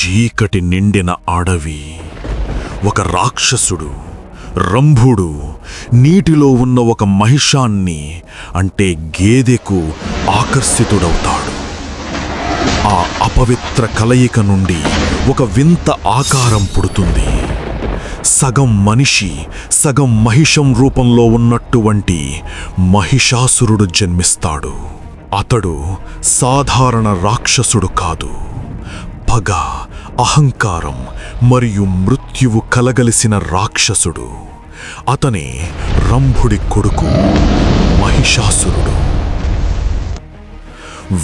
చీకటి నిండిన అడవి. ఒక రాక్షసుడు రంభుడు నీటిలో ఉన్న ఒక మహిషాన్ని అంటే గేదెకు ఆకర్షితుడవుతాడు. ఆ అపవిత్ర కలయిక నుండి ఒక వింత ఆకారం పుడుతుంది. సగం మనిషి సగం మహిషం రూపంలో ఉన్నటువంటి మహిషాసురుడు జన్మిస్తాడు. అతడు సాధారణ రాక్షసుడు కాదు. పగ, అహంకారం మరియు మృత్యువు కలగలిసిన రాక్షసుడు. అతనే రంభుడి కొడుకు మహిషాసురుడు.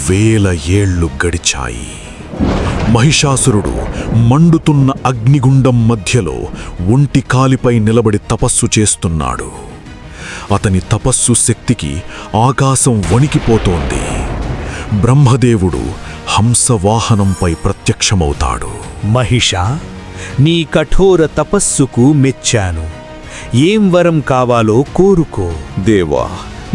1000 ఏళ్లు గడిచాయి. మహిషాసురుడు మండుతున్న అగ్నిగుండం మధ్యలో ఒంటి కాలిపై నిలబడి తపస్సు చేస్తున్నాడు. అతని తపస్సు శక్తికి ఆకాశం వణికిపోతోంది. బ్రహ్మదేవుడు హంసవాహనంపై ప్రత్యక్షమవుతాడు. మహిషా, నీ కఠోర తపస్సుకు మెచ్చాను. ఏం వరం కావాలో కోరుకో. దేవా,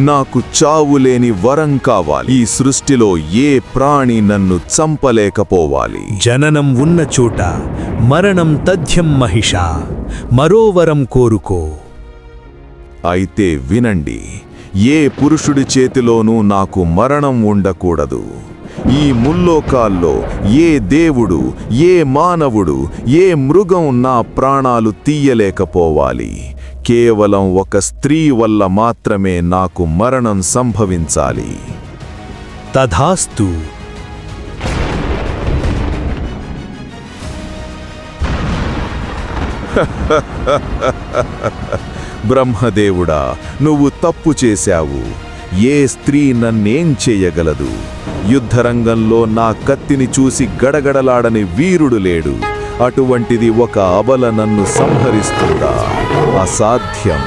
నాకు చావులేని వరం కావాలి. ఈ సృష్టిలో ఏ ప్రాణి నన్ను చంపలేకపోవాలి. జననం ఉన్న చోట మరణం తథ్యం మహిషా. మరో వరం కోరుకో. అయితే వినండి, ఏ పురుషుడి చేతిలోనూ నాకు మరణం ఉండకూడదు. ఈ ముల్లోకాల్లో ఏ దేవుడు, ఏ మానవుడు, ఏ మృగం నా ప్రాణాలు తీయలేకపోవాలి. కేవలం ఒక స్త్రీ వల్ల మాత్రమే నాకు మరణం సంభవించాలి. తథాస్తు. బ్రహ్మదేవుడా, నువ్వు తప్పు చేశావు. ఏ స్త్రీ నన్నేం చేయగలదు? యుద్ధరంగంలో నా కత్తిని చూసి గడగడలాడని వీరుడు లేడు. అటువంటిది ఒక అబల నన్ను సంహరిస్తుందా? అసాధ్యం.